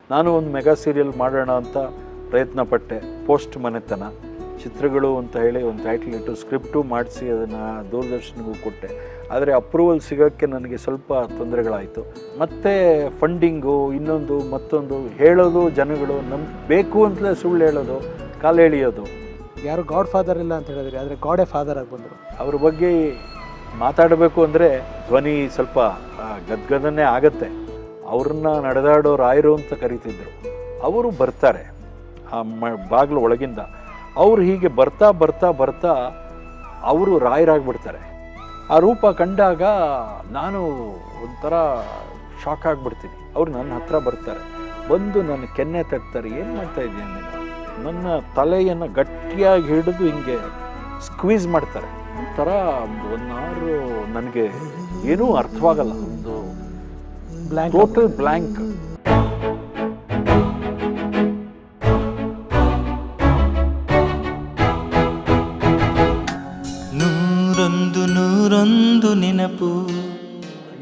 ನಾನು ಒಂದು mega serial ಮಾಡೋಣ ಅಂತ ಪ್ರಯತ್ನ ಪಟ್ಟೆ. ಪೋಸ್ಟ್ ಮನೆತನ ಚಿತ್ರಗಳು ಅಂತ ಹೇಳಿ ಒಂದು ಟೈಟಲ್ ಇಟ್ಟು ಸ್ಕ್ರಿಪ್ಟು ಮಾಡಿಸಿ ಅದನ್ನು ದೂರದರ್ಶನಿಗೂ ಕೊಟ್ಟೆ. ಆದರೆ ಅಪ್ರೂವಲ್ ಸಿಗೋಕ್ಕೆ ನನಗೆ ಸ್ವಲ್ಪ ತೊಂದರೆಗಳಾಯಿತು. ಮತ್ತು ಫಂಡಿಂಗು ಇನ್ನೊಂದು ಮತ್ತೊಂದು ಹೇಳೋದು, ಜನಗಳು ಬೇಕು ಅಂತಲೇ ಸುಳ್ಳು ಹೇಳೋದು, ಕಾಲು ಎಳೆಯೋದು. ಯಾರು ಗಾಡ್ ಫಾದರ್ ಇಲ್ಲ ಅಂತ ಹೇಳಿದ್ರಿ, ಆದರೆ ಗಾಡೇ ಫಾದರ್ ಆಗಿ ಬಂದರು. ಅವ್ರ ಬಗ್ಗೆ ಮಾತಾಡಬೇಕು ಅಂದರೆ ಧ್ವನಿ ಸ್ವಲ್ಪ ಗದ್ಗದನ್ನೇ ಆಗತ್ತೆ. ಅವ್ರನ್ನ ನಡೆದಾಡೋ ರಾಯರು ಅಂತ ಕರಿತಿದ್ರು. ಅವರು ಬರ್ತಾರೆ ಆ ಬಾಗಿಲು ಒಳಗಿಂದ. ಅವರು ಹೀಗೆ ಬರ್ತಾ ಬರ್ತಾ ಬರ್ತಾ ಅವರು ರಾಯರಾಗ್ಬಿಡ್ತಾರೆ. ಆ ರೂಪ ಕಂಡಾಗ ನಾನು ಒಂಥರ ಶಾಕ್ ಆಗಿಬಿಡ್ತೀನಿ. ಅವ್ರು ನನ್ನ ಹತ್ರ ಬರ್ತಾರೆ, ಬಂದು ನನ್ನ ಕೆನ್ನೆ ತಟ್ತಾರೆ. ಏನು ಮಾಡ್ತಾ ಇದೀಯ ನೀನು? ನನ್ನ ತಲೆಯನ್ನು ಗಟ್ಟಿಯಾಗಿ ಹಿಡಿದು ಹಿಂಗೆ ಸ್ಕ್ವೀಸ್ ಮಾಡ್ತಾರೆ. ಒಂಥರ ಒಂದು ಅವರ್ ನನಗೆ ಏನೂ ಅರ್ಥವಾಗಲ್ಲ, ಒಂದು ಟೋಟಲ್ ಬ್ಲ್ಯಾಂಕ್. ನೂರೊಂದು ನೆನಪು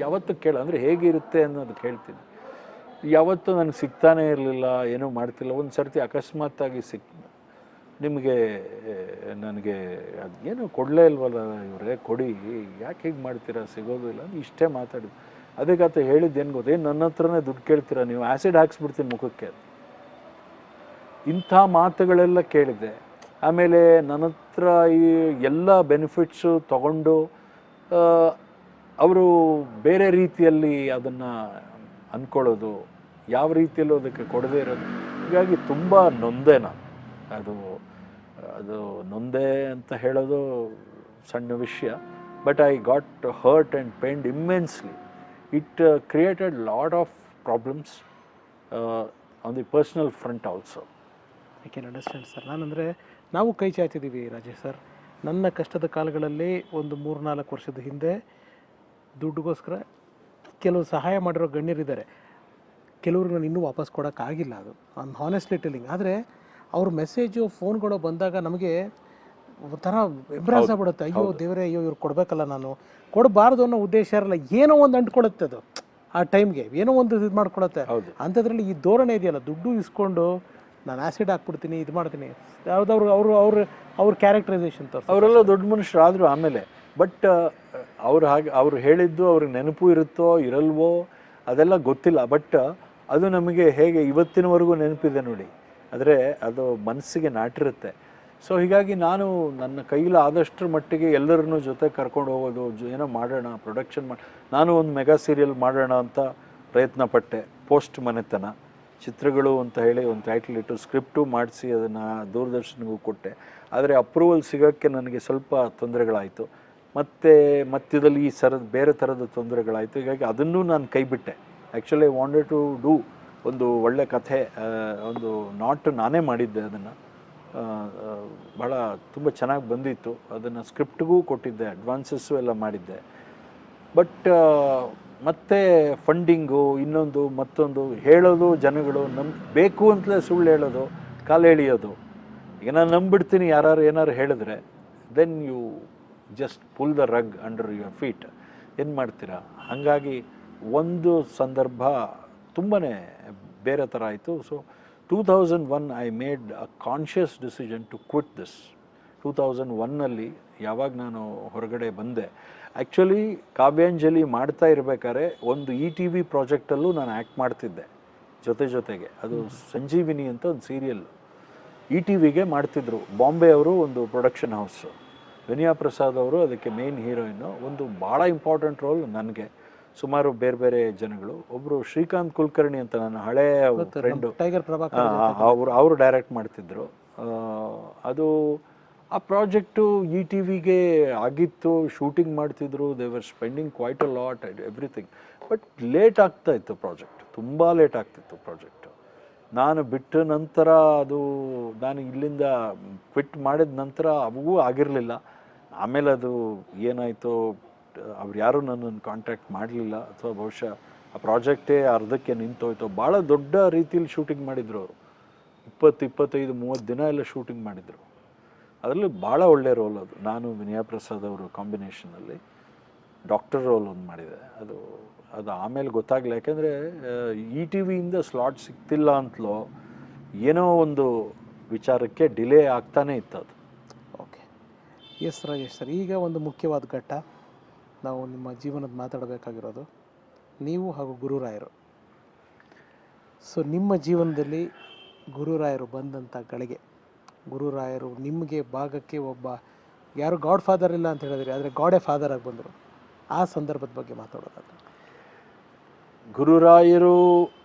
ಯಾವತ್ತು ಕೇಳ ಅಂದರೆ ಹೇಗಿರುತ್ತೆ ಅನ್ನೋದು ಕೇಳ್ತೀನಿ. ಯಾವತ್ತೂ ನನಗೆ ಸಿಗ್ತಾನೇ ಇರಲಿಲ್ಲ, ಏನೂ ಮಾಡ್ತಿಲ್ಲ. ಒಂದು ಸರ್ತಿ ಅಕಸ್ಮಾತ್ತಾಗಿ ನಿಮಗೆ ನನಗೆ ಅದೇನು ಕೊಡಲೇ ಇಲ್ವಲ್ಲ ಇವರೇ, ಕೊಡಿ, ಯಾಕೆ ಹೀಗೆ ಮಾಡ್ತೀರಾ, ಸಿಗೋದು ಇಲ್ಲ ಅಂತ ಇಷ್ಟೇ ಮಾತಾಡಿದ್ದು. ಅದಕ್ಕೆ ಹೇಳಿದ್ದೇನು ಗೊತ್ತೇ, ನನ್ನ ಹತ್ರನೇ ದುಡ್ಡು ಕೇಳ್ತೀರಾ ನೀವು, ಆ್ಯಸಿಡ್ ಹಾಕ್ಸ್ಬಿಡ್ತೀನಿ ಮುಖಕ್ಕೆ. ಇಂಥ ಮಾತುಗಳೆಲ್ಲ ಕೇಳಿದ್ದೆ. ಆಮೇಲೆ ನನ್ನ ಹತ್ರ ಈ ಎಲ್ಲ ಬೆನಿಫಿಟ್ಸು ತಗೊಂಡು ಅವರು ಬೇರೆ ರೀತಿಯಲ್ಲಿ ಅದನ್ನು ಅಂದ್ಕೊಳ್ಳೋದು, ಯಾವ ರೀತಿಯಲ್ಲೂ ಅದಕ್ಕೆ ಕೊಡದೇ ಇರೋದು. ಹೀಗಾಗಿ ತುಂಬ ನೊಂದೆ ನಾನು. ಅದು ನೊಂದೆ ಅಂತ ಹೇಳೋದು ಸಣ್ಣ ವಿಷಯ. But I got hurt and pained immensely. It created lot of problems on the personal front also. I can understand sir. ನಾನಂದರೆ ನಾವು ಕೈ ಚಾಚಿದ್ದೀವಿ ರಾಜೇಶ್ ಸರ್. ನನ್ನ ಕಷ್ಟದ ಕಾಲಗಳಲ್ಲಿ ಒಂದು 3-4 ವರ್ಷದ ಹಿಂದೆ ದುಡ್ಡುಗೋಸ್ಕರ ಕೆಲವು ಸಹಾಯ ಮಾಡಿರೋ ಗಣ್ಯರಿದ್ದಾರೆ. ಕೆಲವ್ರಿಗೆ ನಾನು ಇನ್ನೂ ವಾಪಸ್ ಕೊಡೋಕ್ಕಾಗಿಲ್ಲ. ಅದು ನಾನು ಹಾನೆಸ್ಟ್ಲಿ ಟೆಲ್ಲಿಂಗ್. ಆದರೆ ಅವ್ರ ಮೆಸೇಜು ಫೋನ್ಗಳು ಬಂದಾಗ ನಮಗೆ ಒಂಥರ ಎಂಬ್ರಾಸ್ ಆಗ್ಬಿಡುತ್ತೆ. ಅಯ್ಯೋ ದೇವರೇ, ಅಯ್ಯೋ ಇವ್ರು ಕೊಡಬೇಕಲ್ಲ, ನಾನು ಕೊಡಬಾರ್ದು ಅನ್ನೋ ಉದ್ದೇಶ ಇರಲ್ಲ. ಏನೋ ಒಂದು ಅಂಟ್ಕೊಳುತ್ತೆ ಅದು ಆ ಟೈಮ್ಗೆ, ಏನೋ ಒಂದು ಇದು ಮಾಡ್ಕೊಳುತ್ತೆ. ಅಂಥದ್ರಲ್ಲಿ ಈ ಧೋರಣೆ ಇದೆಯಲ್ಲ, ದುಡ್ಡು ಇಸ್ಕೊಂಡು ನಾನು ಆ್ಯಸಿಡ್ ಹಾಕ್ಬಿಡ್ತೀನಿ, ಇದು ಮಾಡ್ತೀನಿ, ಯಾವುದವ್ರು ಅವ್ರ ಕ್ಯಾರೆಕ್ಟರೈಸೇಷನ್ ಅವರೆಲ್ಲ ದೊಡ್ಡ ಮನುಷ್ಯರಾದರು ಆಮೇಲೆ. ಬಟ್ ಅವ್ರು ಹೇಳಿದ್ದು ಅವ್ರಿಗೆ ನೆನಪು ಇರುತ್ತೋ ಇರಲ್ವೋ ಅದೆಲ್ಲ ಗೊತ್ತಿಲ್ಲ. ಬಟ್ ಅದು ನಮಗೆ ಹೇಗೆ ಇವತ್ತಿನವರೆಗೂ ನೆನಪಿದೆ ನೋಡಿ. ಆದರೆ ಅದು ಮನಸ್ಸಿಗೆ ನಾಟಿರುತ್ತೆ. ಸೊ ಹೀಗಾಗಿ ನಾನು ನನ್ನ ಕೈಲಿ ಆದಷ್ಟರ ಮಟ್ಟಿಗೆ ಎಲ್ಲರನ್ನೂ ಜೊತೆ ಕರ್ಕೊಂಡು ಹೋಗೋದು, ಏನೋ ಮಾಡೋಣ, ಪ್ರೊಡಕ್ಷನ್ ನಾನು ಒಂದು ಮೆಗಾ ಸೀರಿಯಲ್ ಮಾಡೋಣ ಅಂತ ಪ್ರಯತ್ನ ಪಟ್ಟೆ. ಪೋಸ್ಟ್ ಮನೆತನ ಚಿತ್ರಗಳು ಅಂತ ಹೇಳಿ ಒಂದು ಟೈಟಲ್ ಇಟ್ಟು ಸ್ಕ್ರಿಪ್ಟು ಮಾಡಿಸಿ ಅದನ್ನು ದೂರದರ್ಶನಿಗೂ ಕೊಟ್ಟೆ. ಆದರೆ ಅಪ್ರೂವಲ್ ಸಿಗೋಕ್ಕೆ ನನಗೆ ಸ್ವಲ್ಪ ತೊಂದರೆಗಳಾಯಿತು. ಮತ್ತು ಮಧ್ಯದಲ್ಲಿ ಬೇರೆ ಥರದ ತೊಂದರೆಗಳಾಯಿತು. ಹೀಗಾಗಿ ಅದನ್ನೂ ನಾನು ಕೈಬಿಟ್ಟೆ. Actually I wanted to do ಒಂದು ಒಳ್ಳೆ ಕಥೆ, ಒಂದು ನಾನೇ ಮಾಡಿದ್ದೆ. ಅದನ್ನು ಭಾಳ ತುಂಬ ಚೆನ್ನಾಗಿ ಬಂದಿತ್ತು. ಅದನ್ನು ಸ್ಕ್ರಿಪ್ಟ್ಗೂ ಕೊಟ್ಟಿದ್ದೆ, ಅಡ್ವಾನ್ಸಸ್ಸು ಎಲ್ಲ ಮಾಡಿದ್ದೆ. ಬಟ್ ಮತ್ತೆ ಫಂಡಿಂಗು ಇನ್ನೊಂದು ಮತ್ತೊಂದು ಹೇಳೋದು, ಜನಗಳು ಬೇಕು ಅಂತಲೇ ಸುಳ್ಳು ಹೇಳೋದು, ಕಾಲು ಎಳೆಯೋದು. ಈಗ ನಾನು ನಂಬಿಡ್ತೀನಿ ಯಾರು ಏನಾರು ಹೇಳಿದ್ರೆ, then you just pull the rug under your feet. ಏನು ಮಾಡ್ತೀರಾ? ಹಾಗಾಗಿ ಒಂದು ಸಂದರ್ಭ ತುಂಬಾ ಬೇರೆ ಥರ ಆಯಿತು. So 2001 I made a conscious decision to quit this. 2001ನಲ್ಲಿ ಯಾವಾಗ ನಾನು ಹೊರಗಡೆ ಬಂದೆ, ಆ್ಯಕ್ಚುಲಿ ಕಾವ್ಯಾಂಜಲಿ ಮಾಡ್ತಾ ಇರಬೇಕಾದ್ರೆ ಒಂದು ETV ಪ್ರಾಜೆಕ್ಟಲ್ಲೂ ನಾನು ಆ್ಯಕ್ಟ್ ಮಾಡ್ತಿದ್ದೆ ಜೊತೆಗೆ. ಅದು ಸಂಜೀವಿನಿ ಅಂತ ಒಂದು ಸೀರಿಯಲ್ ETVಗೆ ಮಾಡ್ತಿದ್ರು. ಬಾಂಬೆ ಅವರು ಒಂದು ಪ್ರೊಡಕ್ಷನ್ ಹೌಸು, ವಿನಯಾ ಪ್ರಸಾದ್ ಅವರು ಅದಕ್ಕೆ ಮೇನ್ ಹೀರೋಯಿನ್ನು. ಒಂದು ಭಾಳ ಇಂಪಾರ್ಟೆಂಟ್ ರೋಲ್ ನನಗೆ, ಸುಮಾರು ಬೇರೆ ಜನಗಳು. ಒಬ್ಬರು ಶ್ರೀಕಾಂತ್ ಕುಲಕರ್ಣಿ ಅಂತ ನನ್ನ ಹಳೆಯ ಫ್ರೆಂಡು, ಅವರು ಡೈರೆಕ್ಟ್ ಮಾಡ್ತಿದ್ರು. ಅದು ಆ ಪ್ರಾಜೆಕ್ಟು ETVಗೆ ಆಗಿತ್ತು, ಶೂಟಿಂಗ್ ಮಾಡ್ತಿದ್ರು. They were spending quite a lot everything. But late ಆಗ್ತಾಯಿತ್ತು ಪ್ರಾಜೆಕ್ಟ್, ತುಂಬ ಲೇಟ್ ಆಗ್ತಿತ್ತು ಪ್ರಾಜೆಕ್ಟು. ನಾನು ಬಿಟ್ಟ ನಂತರ ನಾನು ಇಲ್ಲಿಂದ ಕ್ವಿಟ್ ಮಾಡಿದ ನಂತರ ಅವಗೂ ಆಗಿರಲಿಲ್ಲ. ಆಮೇಲೆ ಅದು ಏನಾಯಿತು, ಅವ್ರು ಯಾರೂ ನನ್ನನ್ನು ಕಾಂಟ್ಯಾಕ್ಟ್ ಮಾಡಲಿಲ್ಲ, ಅಥವಾ ಬಹುಶಃ ಆ ಪ್ರಾಜೆಕ್ಟೇ ಅರ್ಧಕ್ಕೆ ನಿಂತೋಯ್ತು. ಭಾಳ ದೊಡ್ಡ ರೀತಿಯಲ್ಲಿ ಶೂಟಿಂಗ್ ಮಾಡಿದರು ಅವರು. 20-25-30 ದಿನ ಎಲ್ಲ ಶೂಟಿಂಗ್ ಮಾಡಿದರು. ಅದರಲ್ಲಿ ಭಾಳ ಒಳ್ಳೆಯ ರೋಲ್ ಅದು. ನಾನು ವಿನಯಾ ಪ್ರಸಾದ್ ಅವರು ಕಾಂಬಿನೇಷನಲ್ಲಿ ಡಾಕ್ಟರ್ ರೋಲ್ ಒಂದು ಮಾಡಿದೆ. ಅದು ಅದು ಆಮೇಲೆ ಗೊತ್ತಾಗಲಿಲ್ಲ. ಯಾಕೆಂದರೆ ಈ ಟಿ ವಿಯಿಂದ ಸ್ಲಾಟ್ ಸಿಗ್ತಿಲ್ಲ ಅಂತಲೋ ಏನೋ ಒಂದು ವಿಚಾರಕ್ಕೆ ಡಿಲೇ ಆಗ್ತಾನೇ ಇತ್ತು ಅದು. ಓಕೆ, ಎಸ್ ರಾಜೇಶ್ ಸರ್, ಈಗ ಒಂದು ಮುಖ್ಯವಾದ ಘಟ್ಟ ನಾವು ನಿಮ್ಮ ಜೀವನದ ಮಾತಾಡಬೇಕಾಗಿರೋದು, ನೀವು ಹಾಗೂ ಗುರುರಾಯರು. ಸೊ ನಿಮ್ಮ ಜೀವನದಲ್ಲಿ ಗುರುರಾಯರು ಬಂದಂಥ ಗಳಿಗೆ, ಗುರುರಾಯರು ನಿಮಗೆ ಭಾಗಕ್ಕೆ ಒಬ್ಬ ಯಾರು ಗಾಡ್ ಫಾದರ್ ಇಲ್ಲ ಅಂತ ಹೇಳಿದ್ರಿ, ಆದರೆ ಗಾಡೇ ಫಾದರ್ ಆಗಿ ಬಂದರು, ಆ ಸಂದರ್ಭದ ಬಗ್ಗೆ ಮಾತಾಡೋದಾದ್ರೆ. ಗುರುರಾಯರು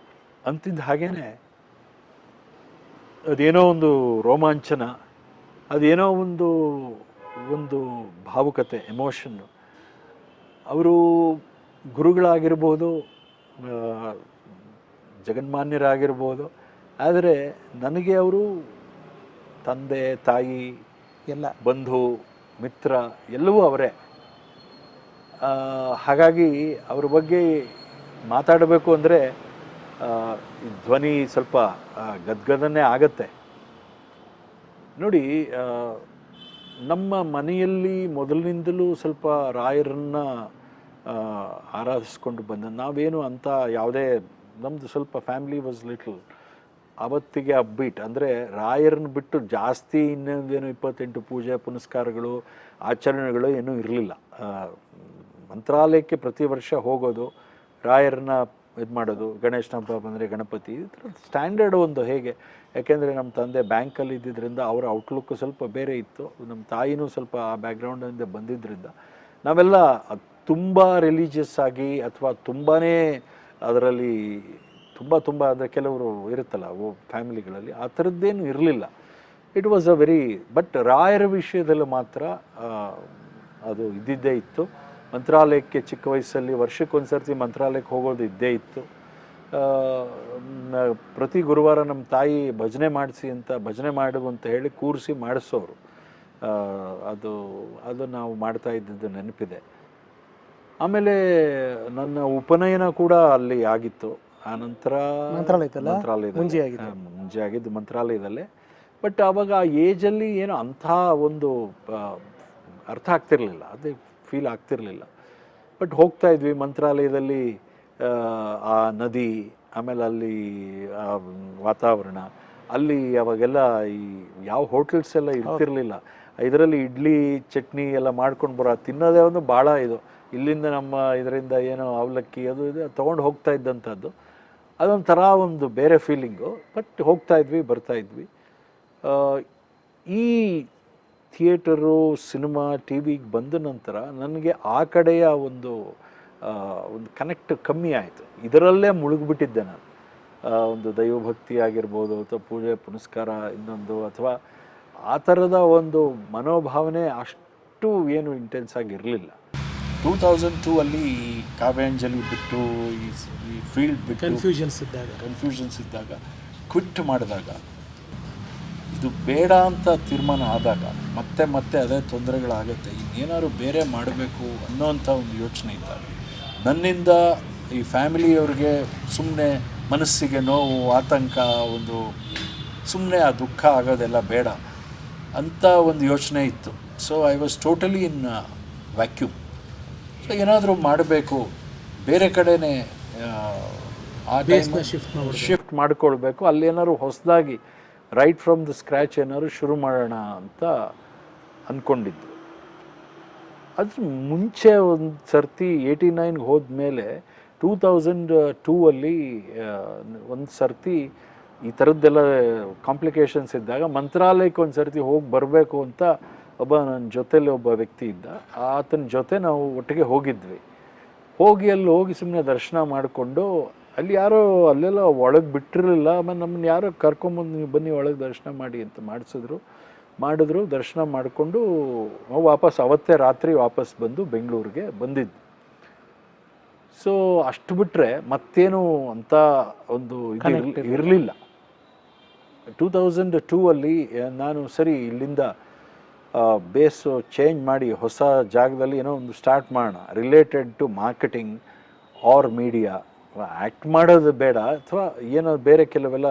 ಅಂತಿದ್ದ ಹಾಗೇನೆ ಅದೇನೋ ಒಂದು ರೋಮಾಂಚನ, ಅದೇನೋ ಒಂದು ಒಂದು ಭಾವುಕತೆ, ಎಮೋಷನ್ನು. ಅವರು ಗುರುಗಳಾಗಿರ್ಬೋದು, ಜಗನ್ಮಾನ್ಯರಾಗಿರ್ಬೋದು, ಆದರೆ ನನಗೆ ಅವರು ತಂದೆ ತಾಯಿ ಎಲ್ಲ, ಬಂಧು ಮಿತ್ರ ಎಲ್ಲವೂ ಅವರೇ. ಹಾಗಾಗಿ ಅವ್ರ ಬಗ್ಗೆ ಮಾತಾಡಬೇಕು ಅಂದರೆ ಧ್ವನಿ ಸ್ವಲ್ಪ ಗದ್ಗದನ್ನೇ ಆಗತ್ತೆ. ನೋಡಿ, ನಮ್ಮ ಮನೆಯಲ್ಲಿ ಮೊದಲಿನಿಂದಲೂ ಸ್ವಲ್ಪ ರಾಯರನ್ನು ಆರಾಧಿಸ್ಕೊಂಡು ಬಂದ, ನಾವೇನು ಅಂತ ಯಾವುದೇ, ನಮ್ಮದು ಸ್ವಲ್ಪ ಫ್ಯಾಮಿಲಿ ವಾಸ್ ಲಿಟಲ್ ಅವತ್ತಿಗೆ ಅಪ್ಬೀಟ್. ಅಂದರೆ ರಾಯರನ್ನ ಬಿಟ್ಟು ಜಾಸ್ತಿ ಇನ್ನೊಂದೇನು 28 ಪೂಜೆ ಪುನಸ್ಕಾರಗಳು ಆಚರಣೆಗಳು ಏನೂ ಇರಲಿಲ್ಲ. ಮಂತ್ರಾಲಯಕ್ಕೆ ಪ್ರತಿ ವರ್ಷ ಹೋಗೋದು, ರಾಯರನ್ನ ಇದು ಮಾಡೋದು, ಗಣೇಶನ ಹಬ್ಬ ಬಂದರೆ ಗಣಪತಿ, ಈ ಥರ ಸ್ಟ್ಯಾಂಡರ್ಡ್ ಒಂದು ಹೇಗೆ. ಯಾಕೆಂದರೆ ನಮ್ಮ ತಂದೆ ಬ್ಯಾಂಕಲ್ಲಿ ಇದ್ದಿದ್ದರಿಂದ ಅವರ ಔಟ್ಲುಕ್ ಸ್ವಲ್ಪ ಬೇರೆ ಇತ್ತು, ನಮ್ಮ ತಾಯಿನೂ ಸ್ವಲ್ಪ ಆ ಬ್ಯಾಕ್ಗ್ರೌಂಡಿಂದ ಬಂದಿದ್ದರಿಂದ ನಾವೆಲ್ಲ ತುಂಬ ರಿಲಿಜಿಯಸ್ ಆಗಿ ಅಥವಾ ತುಂಬಾ ಅದರಲ್ಲಿ ತುಂಬ ಅಂದರೆ ಕೆಲವರು ಇರುತ್ತಲ್ಲ ಫ್ಯಾಮಿಲಿಗಳಲ್ಲಿ, ಆ ಥರದ್ದೇನು ಇರಲಿಲ್ಲ. It was a very, but ರಾಯರ ವಿಷಯದಲ್ಲಿ ಮಾತ್ರ ಅದು ಇದ್ದಿದ್ದೇ ಇತ್ತು. ಮಂತ್ರಾಲಯಕ್ಕೆ ಚಿಕ್ಕ ವಯಸ್ಸಲ್ಲಿ ವರ್ಷಕ್ಕೊಂದು ಸರ್ತಿ ಮಂತ್ರಾಲಯಕ್ಕೆ ಹೋಗೋದು ಇದ್ದೇ ಇತ್ತು. ಪ್ರತಿ ಗುರುವಾರ ನಮ್ಮ ತಾಯಿ ಭಜನೆ ಮಾಡಿಸಿ ಅಂತ, ಭಜನೆ ಮಾಡು ಅಂತ ಹೇಳಿ ಕೂರಿಸಿ ಮಾಡಿಸೋರು. ಅದು ನಾವು ಮಾಡ್ತಾ ಇದ್ದಿದ್ದು ನೆನಪಿದೆ. ಆಮೇಲೆ ನನ್ನ ಉಪನಯನ ಕೂಡ ಅಲ್ಲಿ ಆಗಿತ್ತು. ಆನಂತರ ಮುಂಚೆ ಆಗಿದ್ದು ಮಂತ್ರಾಲಯದಲ್ಲೇ. ಬಟ್ ಆವಾಗ ಆ ಏಜಲ್ಲಿ ಏನೋ ಅಂಥ ಒಂದು ಅರ್ಥ ಆಗ್ತಿರ್ಲಿಲ್ಲ, ಅದೇ ಫೀಲ್ ಆಗ್ತಿರ್ಲಿಲ್ಲ. ಬಟ್ ಹೋಗ್ತಾ ಇದ್ವಿ ಮಂತ್ರಾಲಯದಲ್ಲಿ, ಆ ನದಿ, ಆಮೇಲೆ ಅಲ್ಲಿ ವಾತಾವರಣ, ಅಲ್ಲಿ ಅವಾಗೆಲ್ಲ ಈ ಯಾವ ಹೋಟೆಲ್ಸ್ ಎಲ್ಲ ಇರ್ತಿರ್ಲಿಲ್ಲ. ಇದರಲ್ಲಿ ಇಡ್ಲಿ ಚಟ್ನಿ ಎಲ್ಲ ಮಾಡ್ಕೊಂಡು ಬರೋ ತಿನ್ನೋದೇ ಒಂದು ಭಾಳ ಇದು. ಇಲ್ಲಿಂದ ನಮ್ಮ ಇದರಿಂದ ಏನೋ ಅವಲಕ್ಕಿ ಅದು ಇದು ತೊಗೊಂಡು ಹೋಗ್ತಾ ಇದ್ದಂಥದ್ದು, ಅದೊಂಥರ ಒಂದು ಬೇರೆ ಫೀಲಿಂಗು. ಬಟ್ ಹೋಗ್ತಾ ಇದ್ವಿ, ಬರ್ತಾ ಇದ್ವಿ. ಈ ಥಿಯೇಟರು, ಸಿನಿಮಾ, ಟಿ ವಿಗೆ ಬಂದ ನಂತರ ನನಗೆ ಆ ಕಡೆಯ ಒಂದು ಕನೆಕ್ಟ್ ಕಮ್ಮಿ ಆಯಿತು. ಇದರಲ್ಲೇ ಮುಳುಗಿಬಿಟ್ಟಿದ್ದೆ ನಾನು. ಒಂದು ದೈವಭಕ್ತಿ ಆಗಿರ್ಬೋದು, ಅಥವಾ ಪೂಜೆ ಪುನಸ್ಕಾರ ಇನ್ನೊಂದು, ಅಥವಾ ಆ ಥರದ ಒಂದು ಮನೋಭಾವನೆ ಅಷ್ಟು ಏನು ಇಂಟೆನ್ಸ್ ಆಗಿರಲಿಲ್ಲ. 2002 ಅಲ್ಲಿ ಕಾವ್ಯಾಂಜಲಿ ಬಿಟ್ಟು ಈ ಫೀಲ್ಡ್ ಬಿಟ್ಟು ಕನ್ಫ್ಯೂಷನ್ಸ್ ಇದ್ದಾಗ ಕ್ವಿಟ್ ಮಾಡಿದಾಗ, ಇದು ಬೇಡ ಅಂತ ತೀರ್ಮಾನ ಆದಾಗ ಮತ್ತೆ ಅದೇ ತೊಂದರೆಗಳಾಗುತ್ತೆ, ಇನ್ನೇನಾದ್ರು ಬೇರೆ ಮಾಡಬೇಕು ಅನ್ನೋವಂಥ ಒಂದು ಯೋಚನೆ ಇದ್ದಾಗ, ನನ್ನಿಂದ ಈ ಫ್ಯಾಮಿಲಿಯವ್ರಿಗೆ ಸುಮ್ಮನೆ ಮನಸ್ಸಿಗೆ ನೋವು, ಆತಂಕ, ಒಂದು ಸುಮ್ಮನೆ ಆ ದುಃಖ ಆಗೋದೆಲ್ಲ ಬೇಡ ಅಂತ ಒಂದು ಯೋಚನೆ ಇತ್ತು. So I was totally in vacuum. So ಏನಾದರೂ ಮಾಡಬೇಕು, ಬೇರೆ ಕಡೆನೇ ಆ ಟೈಮ್ನ ಶಿಫ್ಟ್ ಮಾಡಿಕೊಳ್ಬೇಕು, ಅಲ್ಲೇನಾದ್ರು ಹೊಸದಾಗಿ ರೈಟ್ ಫ್ರಮ್ ದ ಸ್ಕ್ರ್ಯಾಚ್ ಏನಾದ್ರು ಶುರು ಮಾಡೋಣ ಅಂತ ಅಂದ್ಕೊಂಡಿದ್ದು. ಅದ್ರ ಮುಂಚೆ ಒಂದು ಸರ್ತಿ 89ಗೆ ಹೋದ್ಮೇಲೆ 2002 ಅಲ್ಲಿ ಒಂದು ಸರ್ತಿ ಈ ಥರದ್ದೆಲ್ಲ ಕಾಂಪ್ಲಿಕೇಶನ್ಸ್ ಇದ್ದಾಗ ಮಂತ್ರಾಲಯಕ್ಕೆ ಒಂದು ಸರ್ತಿ ಹೋಗಿ ಬರಬೇಕು ಅಂತ ನನ್ನ ಜೊತೆಲಿ ಒಬ್ಬ ವ್ಯಕ್ತಿ ಇದ್ದ. ಆತನ ಜೊತೆ ನಾವು ಒಟ್ಟಿಗೆ ಹೋಗಿದ್ವಿ. ಅಲ್ಲಿ ಸುಮ್ಮನೆ ದರ್ಶನ ಮಾಡಿಕೊಂಡು, ಅಲ್ಲಿ ಯಾರೋ ಅಲ್ಲೆಲ್ಲ ಒಳಗೆ ಬಿಟ್ಟಿರಲಿಲ್ಲ. ಆಮೇಲೆ ನಮ್ಮನ್ನು ಯಾರೋ ಕರ್ಕೊಂಬಂದು ನೀವು ಬನ್ನಿ ಒಳಗೆ ದರ್ಶನ ಮಾಡಿ ಅಂತ ಮಾಡಿದ್ರು. ದರ್ಶನ ಮಾಡಿಕೊಂಡು ವಾಪಸ್ ಅವತ್ತೇ ರಾತ್ರಿ ವಾಪಸ್ ಬಂದು ಬೆಂಗಳೂರಿಗೆ ಬಂದಿದ್ದು. ಸೊ ಅಷ್ಟು ಬಿಟ್ಟರೆ ಮತ್ತೇನು ಅಂತ ಒಂದು ಇದು ಇರಲಿಲ್ಲ. 2002 ಅಲ್ಲಿ ನಾನು ಸರಿ ಇಲ್ಲಿಂದ ಬೇಸು ಚೇಂಜ್ ಮಾಡಿ ಹೊಸ ಜಾಗದಲ್ಲಿ ಏನೋ ಒಂದು ಸ್ಟಾರ್ಟ್ ಮಾಡೋಣ, related to marketing or media. Act ಮಾಡೋದು ಬೇಡ, ಅಥವಾ ಏನೋ ಬೇರೆ ಕೆಲವೆಲ್ಲ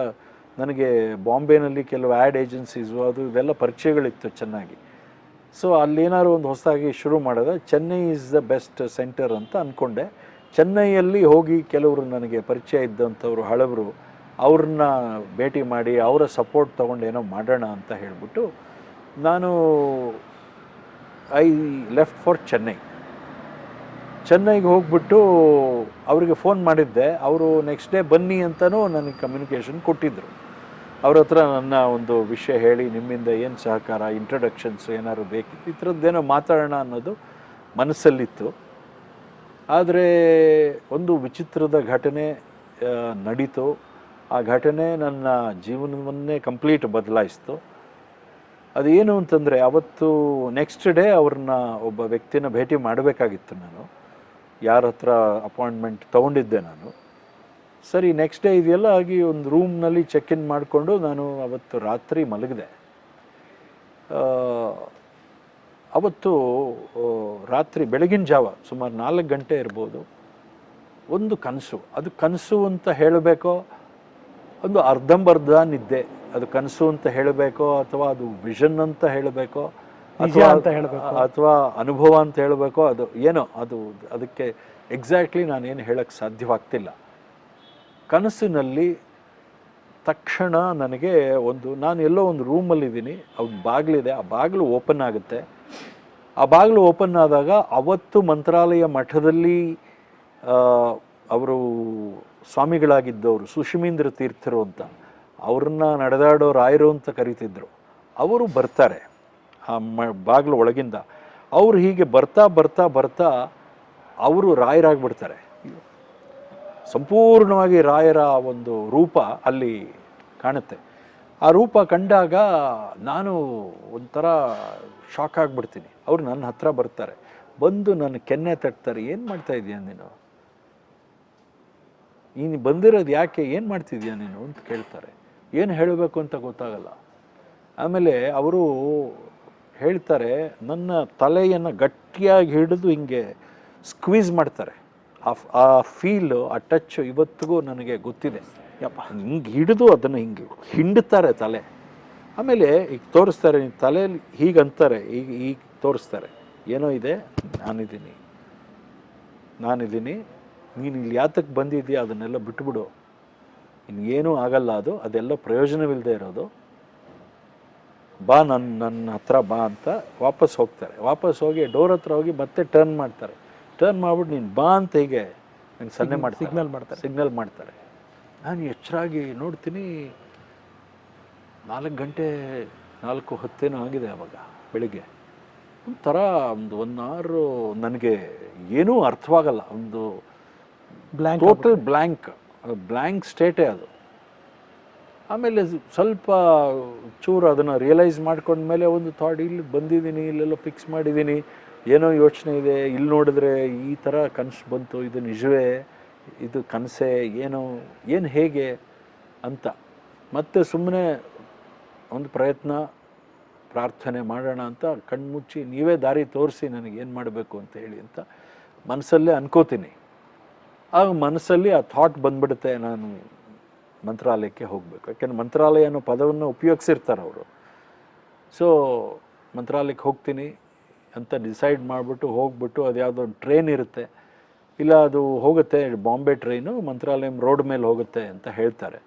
ನನಗೆ ಬಾಂಬೆನಲ್ಲಿ ಕೆಲವು ಆ್ಯಡ್ ಏಜೆನ್ಸೀಸು ಅದು ಇವೆಲ್ಲ ಪರಿಚಯಗಳಿತ್ತು ಚೆನ್ನಾಗಿ. ಸೊ ಅಲ್ಲೇನಾದ್ರು ಒಂದು ಹೊಸದಾಗಿ ಶುರು ಮಾಡೋದು, Chennai is the best centre ಅಂತ ಅಂದ್ಕೊಂಡೆ. ಚೆನ್ನೈಯಲ್ಲಿ ಹೋಗಿ ಕೆಲವರು ನನಗೆ ಪರಿಚಯ ಇದ್ದಂಥವ್ರು ಹಳಬರು ಅವ್ರನ್ನ ಭೇಟಿ ಮಾಡಿ ಅವರ ಸಪೋರ್ಟ್ ತೊಗೊಂಡು ಏನೋ ಮಾಡೋಣ ಅಂತ ಹೇಳಿಬಿಟ್ಟು ನಾನು ಐ ಲೆಫ್ಟ್ ಫಾರ್ ಚೆನ್ನೈಗೆ ಹೋಗ್ಬಿಟ್ಟು ಅವರಿಗೆ ಫೋನ್ ಮಾಡಿದ್ದೆ. ಅವರು ನೆಕ್ಸ್ಟ್ ಡೇ ಬನ್ನಿ ಅಂತಲೂ ನನಗೆ ಕಮ್ಯುನಿಕೇಷನ್ ಕೊಟ್ಟಿದ್ದರು. ಅವ್ರ ಹತ್ರ ನನ್ನ ಒಂದು ವಿಷಯ ಹೇಳಿ ನಿಮ್ಮಿಂದ ಏನು ಸಹಕಾರ, ಇಂಟ್ರಡಕ್ಷನ್ಸ್ ಏನಾದ್ರು ಬೇಕಿತ್ತು, ಈ ಥರದ್ದೇನೋ ಮಾತಾಡೋಣ ಅನ್ನೋದು ಮನಸ್ಸಲ್ಲಿತ್ತು. ಆದರೆ ಒಂದು ವಿಚಿತ್ರದ ಘಟನೆ ನಡೀತು. ಆ ಘಟನೆ ನನ್ನ ಜೀವನವನ್ನೇ ಕಂಪ್ಲೀಟ್ ಬದಲಾಯಿಸ್ತು. ಅದೇನು ಅಂತಂದರೆ, ಅವತ್ತು ನೆಕ್ಸ್ಟ್ ಡೇ ಅವ್ರನ್ನ ಒಬ್ಬ ವ್ಯಕ್ತಿನ ಭೇಟಿ ಮಾಡಬೇಕಾಗಿತ್ತು. ನಾನು ಯಾರ ಹತ್ರ ಅಪಾಯಿಂಟ್ಮೆಂಟ್ ತೊಗೊಂಡಿದ್ದೆ ನಾನು. ಸರಿ, ನೆಕ್ಸ್ಟ್ ಡೇ ಇದೆಲ್ಲ ಆಗಿ ಒಂದು ರೂಮ್ನಲ್ಲಿ ಚೆಕ್ ಇನ್ ಮಾಡಿಕೊಂಡು ನಾನು ಅವತ್ತು ರಾತ್ರಿ ಮಲಗಿದೆ. ಅವತ್ತು ರಾತ್ರಿ ಬೆಳಗಿನ ಜಾವ ಸುಮಾರು 4 ಗಂಟೆ ಇರ್ಬೋದು, ಒಂದು ಕನಸು. ಅದು ಕನಸು ಅಂತ ಹೇಳಬೇಕೋ, ಒಂದು ಅರ್ಧಂಬರ್ಧ ನಿದ್ದೆ. ಅದು ಕನಸು ಅಂತ ಹೇಳಬೇಕೋ ಅಥವಾ ಅದು ವಿಷನ್ ಅಂತ ಹೇಳಬೇಕೋ ಅಥವಾ ಅನುಭವ ಅಂತ ಹೇಳಬೇಕೋ, ಅದು ಏನೋ ಅದಕ್ಕೆ ಎಕ್ಸಾಕ್ಟ್ಲಿ ನಾನೇನು ಹೇಳಕ್ಕೆ ಸಾಧ್ಯವಾಗ್ತಿಲ್ಲ. ಕನಸಿನಲ್ಲಿ ತಕ್ಷಣ ನನಗೆ ನಾನು ಎಲ್ಲೋ ಒಂದು ರೂಮಲ್ಲಿದ್ದೀನಿ, ಅವ್ರ ಬಾಗಿಲಿದೆ, ಆ ಬಾಗಿಲು ಓಪನ್ ಆಗುತ್ತೆ. ಆ ಬಾಗಿಲು ಓಪನ್ ಆದಾಗ ಅವತ್ತು ಮಂತ್ರಾಲಯ ಮಠದಲ್ಲಿ ಅವರು ಸ್ವಾಮಿಗಳಾಗಿದ್ದವರು ಸುಷಿಮೀಂದ್ರ ತೀರ್ಥರು ಅಂತ, ಅವ್ರನ್ನ ನಡೆದಾಡೋ ರಾಯರು ಅಂತ ಕರೀತಿದ್ರು. ಅವರು ಬರ್ತಾರೆ ಆ ಬಾಗಿಲು ಒಳಗಿಂದ. ಅವರು ಹೀಗೆ ಬರ್ತಾ ಬರ್ತಾ ಬರ್ತಾ ಅವರು ರಾಯರಾಗ್ಬಿಡ್ತಾರೆ. ಸಂಪೂರ್ಣವಾಗಿ ರಾಯರ ಒಂದು ರೂಪ ಅಲ್ಲಿ ಕಾಣುತ್ತೆ. ಆ ರೂಪ ಕಂಡಾಗ ನಾನು ಒಂಥರ ಶಾಕ್ ಆಗಿಬಿಡ್ತೀನಿ. ಅವ್ರು ನನ್ನ ಹತ್ರ ಬರ್ತಾರೆ, ಬಂದು ನನ್ನ ಕೆನ್ನೆ ತಟ್ತಾರೆ. ಏನು ಮಾಡ್ತಾ ಇದೀಯ ನೀನು ಬಂದಿರೋದು ಯಾಕೆ, ಏನು ಮಾಡ್ತಿದ್ಯಾ ನೀನು ಅಂತ ಕೇಳ್ತಾರೆ. ಏನು ಹೇಳಬೇಕು ಅಂತ ಗೊತ್ತಾಗಲ್ಲ. ಆಮೇಲೆ ಅವರು ಹೇಳ್ತಾರೆ, ನನ್ನ ತಲೆಯನ್ನು ಗಟ್ಟಿಯಾಗಿ ಹಿಡಿದು ಹಿಂಗೆ ಸ್ಕ್ವೀಸ್ ಮಾಡ್ತಾರೆ. ಆ ಫೀಲು, ಆ ಟಚ್ ಇವತ್ತಿಗೂ ನನಗೆ ಗೊತ್ತಿದೆ. ಯಪ್ಪ, ಹಿಂಗೆ ಹಿಡಿದು ಅದನ್ನು ಹಿಂಗೆ ಹಿಂಡ್ತಾರೆ ತಲೆ. ಆಮೇಲೆ ಈಗ ತೋರಿಸ್ತಾರೆ, ನಿಮ್ಮ ತಲೆಯಲ್ಲಿ ಹೀಗೆ ಅಂತಾರೆ, ಈಗ ತೋರಿಸ್ತಾರೆ, ಏನೋ ಇದೆ, ನಾನಿದ್ದೀನಿ, ನೀನು ಇಲ್ಲಿ ಯಾತಕ್ಕೆ ಬಂದಿದ್ದೀಯ ಅದನ್ನೆಲ್ಲ ಬಿಟ್ಬಿಡು, ಇನ್ನೇನೂ ಆಗಲ್ಲ, ಅದೆಲ್ಲ ಪ್ರಯೋಜನವಿಲ್ಲದೆ ಇರೋದು, ಬಾ ನನ್ನ ಹತ್ರ ಬಾ ಅಂತ ವಾಪಸ್ ಹೋಗ್ತಾರೆ. ವಾಪಸ್ ಹೋಗಿ ಡೋರ್ ಹತ್ರ ಹೋಗಿ ಮತ್ತೆ ಟರ್ನ್ ಮಾಡಿಬಿಟ್ಟು ನೀನು ಬಾ ಅಂತ ಹೀಗೆ ನಂಗೆ ಸಿಗ್ನಲ್ ಮಾಡ್ತಾರೆ. ನಾನು ಎಚ್ಚರಾಗಿ ನೋಡ್ತೀನಿ, 4 ಗಂಟೆ 4:10 ಆಗಿದೆ ಆವಾಗ ಬೆಳಿಗ್ಗೆ. ಒಂಥರ ಒಂದು ಅವರ್ ನನಗೆ ಏನೂ ಅರ್ಥವಾಗಲ್ಲ, ಒಂದು ಟೋಟಲ್ ಬ್ಲ್ಯಾಂಕ್ ಸ್ಟೇಟೇ ಅದು. ಆಮೇಲೆ ಸ್ವಲ್ಪ ಚೂರು ಅದನ್ನು ರಿಯಲೈಸ್ ಮಾಡ್ಕೊಂಡ್ಮೇಲೆ ಒಂದು ಥಾಟ್, ಇಲ್ಲಿ ಬಂದಿದ್ದೀನಿ, ಇಲ್ಲೆಲ್ಲ ಫಿಕ್ಸ್ ಮಾಡಿದ್ದೀನಿ, ಏನೋ ಯೋಚನೆ ಇದೆ, ಇಲ್ಲಿ ನೋಡಿದ್ರೆ ಈ ಥರ ಕನಸು ಬಂತು, ಇದು ನಿಜವೇ, ಇದು ಕನಸೇ, ಏನು ಹೇಗೆ ಅಂತ ಮತ್ತೆ ಸುಮ್ಮನೆ ಒಂದು ಪ್ರಾರ್ಥನೆ ಮಾಡೋಣ ಅಂತ ಕಣ್ಮುಚ್ಚಿ, ನೀವೇ ದಾರಿ ತೋರಿಸಿ ನನಗೇನು ಮಾಡಬೇಕು ಅಂತ ಹೇಳಿ ಅಂತ ಮನಸ್ಸಲ್ಲೇ ಅನ್ಕೋತೀನಿ. ಆಗ ಮನಸ್ಸಲ್ಲಿ ಆ ಥಾಟ್ ಬಂದ್ಬಿಡುತ್ತೆ, ನಾನು ಮಂತ್ರಾಲಯಕ್ಕೆ ಹೋಗಬೇಕು. ಯಾಕೆಂದ್ರೆ ಮಂತ್ರಾಲಯ ಅನ್ನೋ ಪದವನ್ನು ಉಪಯೋಗಿಸಿರ್ತಾರೆ ಅವರು. ಸೊ ಮಂತ್ರಾಲಯಕ್ಕೆ ಹೋಗ್ತೀನಿ ಅಂತ ಡಿಸೈಡ್ ಮಾಡಿಬಿಟ್ಟು ಹೋಗ್ಬಿಟ್ಟು, ಅದು ಯಾವುದೋ ಒಂದು ಟ್ರೈನ್ ಇರುತ್ತೆ, ಇಲ್ಲ ಅದು ಹೋಗುತ್ತೆ, ಬಾಂಬೆ ಟ್ರೈನು ಮಂತ್ರಾಲಯಂ ರೋಡ್ ಮೇಲೆ ಹೋಗುತ್ತೆ ಅಂತ ಹೇಳ್ತಾರೆ.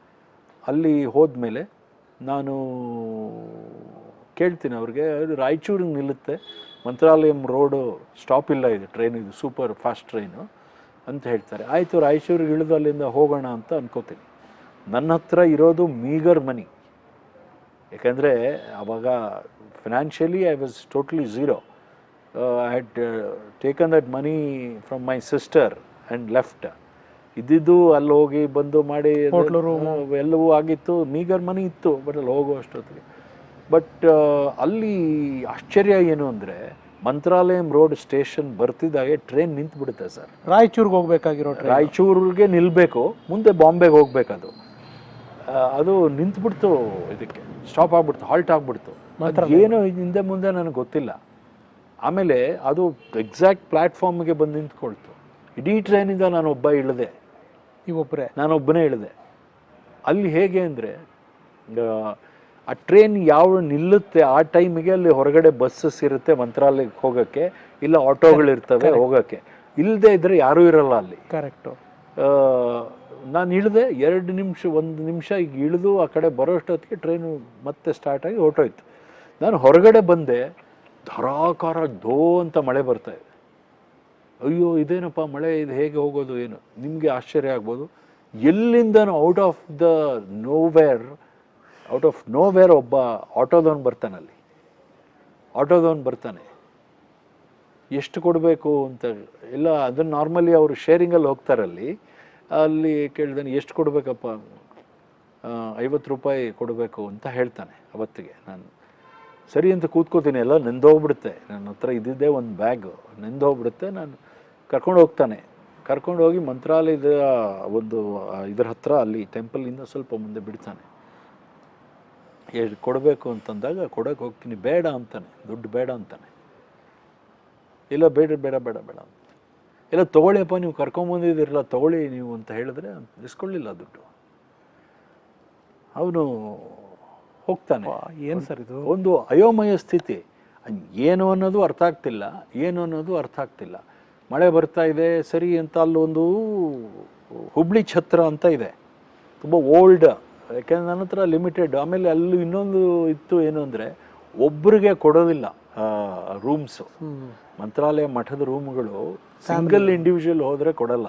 ಅಲ್ಲಿ ಹೋದ್ಮೇಲೆ ನಾನು ಕೇಳ್ತೀನಿ ಅವ್ರಿಗೆ, ಅದು ರಾಯಚೂರಿಗೆ ನಿಲ್ಲುತ್ತೆ, ಮಂತ್ರಾಲಯಂ ರೋಡು ಸ್ಟಾಪ್ ಇಲ್ಲ, ಇದು ಟ್ರೈನ್, ಇದು ಸೂಪರ್ ಫಾಸ್ಟ್ ಟ್ರೈನು ಅಂತ ಹೇಳ್ತಾರೆ. ಆಯಿತು, ರಾಯಚೂರಿಗೆ ಇಳಿದು ಅಲ್ಲಿಂದ ಹೋಗೋಣ ಅಂತ ಅನ್ಕೋತೀನಿ. ನನ್ನ ಹತ್ರ ಇರೋದು ಮೀಗರ್ ಮನಿ, ಯಾಕಂದರೆ ಆವಾಗ financially I was totally zero. I had taken that money from my sister and left. ಇದ್ದಿದ್ದು ಅಲ್ಲಿ ಹೋಗಿ ಬಂದು ಮಾಡಿ ಎಲ್ಲವೂ ಆಗಿತ್ತು, ಮೀಗರ್ ಮನಿ ಇತ್ತು, ಬಟ್ ಅಲ್ಲಿ ಹೋಗೋ ಅಷ್ಟೊತ್ತಿಗೆ. ಬಟ್ ಅಲ್ಲಿ ಆಶ್ಚರ್ಯ ಏನು ಅಂದರೆ, ಮಂತ್ರಾಲಯಂ ರೋಡ್ ಸ್ಟೇಷನ್ ಬರ್ತಿದ್ದಾಗೆ ಟ್ರೈನ್ ನಿಂತುಬಿಡುತ್ತೆ ಸರ್. ರಾಯಚೂರಿಗೆ ಹೋಗ್ಬೇಕಾಗಿರೋ ರಾಯಚೂರಿಗೆ ನಿಲ್ಲಬೇಕು, ಮುಂದೆ ಬಾಂಬೆಗೆ ಹೋಗ್ಬೇಕದು. ಅದು ನಿಂತುಬಿಡ್ತು, ಇದಕ್ಕೆ ಸ್ಟಾಪ್ ಆಗ್ಬಿಡ್ತು, ಹಾಲ್ಟ್ ಆಗ್ಬಿಡ್ತು. ಏನೋ ಹಿಂದೆ ಮುಂದೆ ನನಗೆ ಗೊತ್ತಿಲ್ಲ. ಆಮೇಲೆ ಅದು ಎಕ್ಸಾಕ್ಟ್ ಪ್ಲ್ಯಾಟ್ಫಾರ್ಮ್ಗೆ ಬಂದು ನಿಂತ್ಕೊಳ್ತು. ಇಡೀ ಟ್ರೈನಿಂದ ನಾನೊಬ್ಬನೇ ಇಳಿದೆ. ಅಲ್ಲಿ ಹೇಗೆ ಅಂದರೆ, ಆ ಟ್ರೈನ್ ಯಾವ ನಿಲ್ಲುತ್ತೆ ಆ ಟೈಮಿಗೆ ಅಲ್ಲಿ ಹೊರಗಡೆ ಬಸ್ಸಸ್ ಇರುತ್ತೆ ಮಂತ್ರಾಲಯಕ್ಕೆ ಹೋಗೋಕ್ಕೆ, ಇಲ್ಲ ಆಟೋಗಳಿರ್ತವೆ ಹೋಗೋಕ್ಕೆ. ಇಲ್ಲದೆ ಇದ್ದರೆ ಯಾರೂ ಇರಲ್ಲ ಅಲ್ಲಿ. ಕರೆಕ್ಟು. ನಾನು ಇಳಿದೆ 2 ನಿಮಿಷ 1 ನಿಮಿಷ ಈಗ ಇಳಿದು ಆ ಕಡೆ ಬರೋಷ್ಟೊತ್ತಿಗೆ ಟ್ರೈನು ಮತ್ತೆ ಸ್ಟಾರ್ಟ್ ಆಗಿ ಹೊರಟೋಯ್ತು. ನಾನು ಹೊರಗಡೆ ಬಂದೆ, ಧಾರಾಕಾರ ದೋ ಅಂತ ಮಳೆ ಬರ್ತಾಯಿದೆ. ಅಯ್ಯೋ ಇದೇನಪ್ಪ ಮಳೆ, ಇದು ಹೇಗೆ ಹೋಗೋದು ಏನು, ನಿಮಗೆ ಆಶ್ಚರ್ಯ ಆಗ್ಬೋದು. ಎಲ್ಲಿಂದನೂ ಔಟ್ ಆಫ್ ನೋವೇರ್ ಒಬ್ಬ ಆಟೋದವನು ಬರ್ತಾನಲ್ಲಿ. ಆಟೋದವನು ಬರ್ತಾನೆ, ಎಷ್ಟು ಕೊಡಬೇಕು ಅಂತ ಎಲ್ಲ ಅದನ್ನು ನಾರ್ಮಲಿ ಅವರು ಶೇರಿಂಗಲ್ಲಿ ಹೋಗ್ತಾರಲ್ಲಿ. ಅಲ್ಲಿ ಕೇಳಿದಾನೆ, ಎಷ್ಟು ಕೊಡಬೇಕಪ್ಪ, 50 ರೂಪಾಯಿ ಕೊಡಬೇಕು ಅಂತ ಹೇಳ್ತಾನೆ. ಅವತ್ತಿಗೆ ನಾನು ಸರಿ ಅಂತ ಕೂತ್ಕೋತೀನಿ, ಎಲ್ಲ ನೆಂದೋಗ್ಬಿಡುತ್ತೆ. ನನ್ನ ಹತ್ರ ಇದ್ದಿದ್ದೇ ಒಂದು ಬ್ಯಾಗು, ನೆಂದೋಗ್ಬಿಡುತ್ತೆ. ನಾನು ಕರ್ಕೊಂಡು ಹೋಗಿ ಮಂತ್ರಾಲಯದ ಒಂದು ಇದರ ಹತ್ರ ಅಲ್ಲಿ ಟೆಂಪಲಿಂದ ಸ್ವಲ್ಪ ಮುಂದೆ ಬಿಡ್ತಾನೆ. ಎಷ್ಟು ಕೊಡಬೇಕು ಅಂತಂದಾಗ ಕೊಡೋಕೆ ಹೋಗ್ತೀನಿ, ಬೇಡ ಅಂತಾನೆ, ದುಡ್ಡು ಬೇಡ ಅಂತಾನೆ. ಇಲ್ಲ ಬೇಡ ಅಂತ, ಇಲ್ಲ ತೊಗೊಳ್ಳಿಯಪ್ಪ, ನೀವು ಕರ್ಕೊಂಬಂದಿದ್ದೀರಲ್ಲ ತೊಗೊಳ್ಳಿ ನೀವು ಅಂತ ಹೇಳಿದ್ರೆ ಇಸ್ಕೊಳ್ಳಿಲ್ಲ ದುಡ್ಡು. ಅವನು ಹೋಗ್ತಾನೆ. ಏನು ಸರ್ ಇದು, ಒಂದು ಅಯೋಮಯ ಸ್ಥಿತಿ. ಏನು ಅನ್ನೋದು ಅರ್ಥ ಆಗ್ತಿಲ್ಲ. ಮಳೆ ಬರ್ತಾ ಇದೆ ಸರಿ ಅಂತ ಅಲ್ಲೊಂದು ಹುಬ್ಳಿ ಛತ್ರ ಅಂತ ಇದೆ, ತುಂಬ ಓಲ್ಡ್. ಯಾಕೆಂದ್ರೆ ನನ್ನ ಹತ್ರ ಲಿಮಿಟೆಡ್. ಆಮೇಲೆ ಅಲ್ಲಿ ಇನ್ನೊಂದು ಇತ್ತು, ಏನು ಅಂದರೆ ಒಬ್ಬರಿಗೆ ಕೊಡೋದಿಲ್ಲ ರೂಮ್ಸು. ಮಂತ್ರಾಲಯ ಮಠದ ರೂಮ್ಗಳು ಸಿಂಗಲ್ ಇಂಡಿವಿಜುವಲ್ ಹೋದರೆ ಕೊಡಲ್ಲ,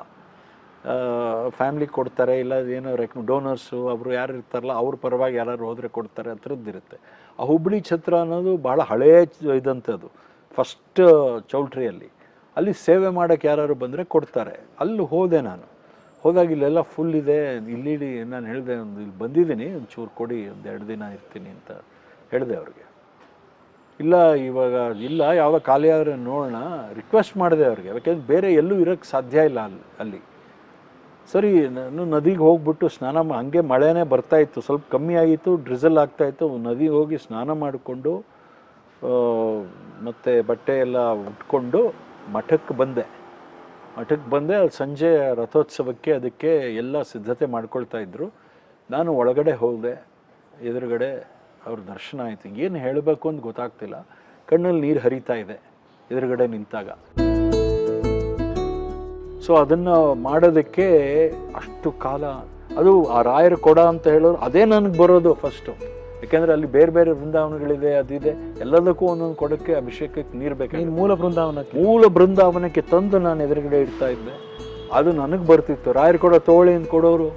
ಫ್ಯಾಮ್ಲಿಗೆ ಕೊಡ್ತಾರೆ. ಇಲ್ಲ ಏನೋ ಡೋನರ್ಸು ಅವರು ಯಾರು ಇರ್ತಾರಲ್ಲ ಅವ್ರ ಪರವಾಗಿ ಯಾರು ಹೋದರೆ ಕೊಡ್ತಾರೆ, ಆ ಥರದ್ದಿರುತ್ತೆ. ಆ ಹುಬ್ಳಿ ಛತ್ರ ಅನ್ನೋದು ಭಾಳ ಹಳೆಯ ಇದಂಥದ್ದು, ಫಸ್ಟ್ ಚೌಲ್ಟ್ರಿಯಲ್ಲಿ. ಅಲ್ಲಿ ಸೇವೆ ಮಾಡೋಕ್ಕೆ ಯಾರು ಬಂದರೆ ಕೊಡ್ತಾರೆ. ಅಲ್ಲಿ ಹೋದೆ ನಾನು. ಹೋದಾಗ ಇಲ್ಲೆಲ್ಲ ಫುಲ್ ಇದೆ. ಇಲ್ಲಿ ನಾನು ಹೇಳಿದೆ, ಇಲ್ಲಿ ಬಂದಿದ್ದೀನಿ, ಒಂಚೂರು ಕೊಡಿ, 1-2 ದಿನ ಇರ್ತೀನಿ ಅಂತ ಹೇಳಿದೆ ಅವ್ರಿಗೆ. ಇಲ್ಲ ಇವಾಗ ಇಲ್ಲ, ಯಾವಾಗ ಖಾಲಿ ಆದರೆ ನೋಡೋಣ ರಿಕ್ವೆಸ್ಟ್ ಮಾಡಿದೆ ಅವ್ರಿಗೆ. ಯಾಕೆಂದ್ರೆ ಬೇರೆ ಎಲ್ಲೂ ಇರೋಕ್ಕೆ ಸಾಧ್ಯ ಇಲ್ಲ ಅಲ್ಲಿ. ಸರಿ, ನಾನು ನದಿಗೆ ಹೋಗ್ಬಿಟ್ಟು ಸ್ನಾನ ಹಂಗೆ ಮಳೆನೇ ಬರ್ತಾಯಿತ್ತು, ಸ್ವಲ್ಪ ಕಮ್ಮಿ ಆಗಿತ್ತು, ಡ್ರಿಸಲ್ ಆಗ್ತಾಯಿತ್ತು. ನದಿಗೆ ಹೋಗಿ ಸ್ನಾನ ಮಾಡಿಕೊಂಡು ಮತ್ತು ಬಟ್ಟೆ ಎಲ್ಲ ಉಟ್ಕೊಂಡು ಮಠಕ್ಕೆ ಬಂದೆ. ಅಲ್ಲಿ ಸಂಜೆ ರಥೋತ್ಸವಕ್ಕೆ ಅದಕ್ಕೆ ಎಲ್ಲ ಸಿದ್ಧತೆ ಮಾಡ್ಕೊಳ್ತಾಯಿದ್ರು. ನಾನು ಒಳಗಡೆ ಹೋದೆ. ಎದುರುಗಡೆ ಅವ್ರ ದರ್ಶನ ಆಯಿತು. ಏನು ಹೇಳಬೇಕು ಅಂತ ಗೊತ್ತಾಗ್ತಿಲ್ಲ, ಕಣ್ಣಲ್ಲಿ ನೀರು ಹರಿತಾ ಇದೆ ಎದುರುಗಡೆ ನಿಂತಾಗ. ಸೊ ಅದನ್ನು ಮಾಡೋದಕ್ಕೆ ಅಷ್ಟು ಕಾಲ, ಅದು ಆ ರಾಯರ ಕೊಡ ಅಂತ ಹೇಳೋರು ಅದೇ ನನಗೆ ಬರೋದು ಫಸ್ಟು. ಯಾಕೆಂದರೆ ಅಲ್ಲಿ ಬೇರೆ ಬೇರೆ ಬೃಂದಾವನಗಳಿದೆ, ಅದಿದೆ, ಎಲ್ಲದಕ್ಕೂ ಒಂದೊಂದು ಕೊಡಕ್ಕೆ ಅಭಿಷೇಕಕ್ಕೆ ನೀರು ಬೇಕು. ಮೂಲ ಬೃಂದಾವನಕ್ಕೆ ತಂದು ನಾನು ಎದುರುಗಡೆ ಇಡ್ತಾ ಇದ್ದೆ. ಅದು ನನಗೆ ಬರ್ತಿತ್ತು. ರಾಯರ ಕೊಡ ತೋಳಿ ಅಂತ ಕೊಡೋರು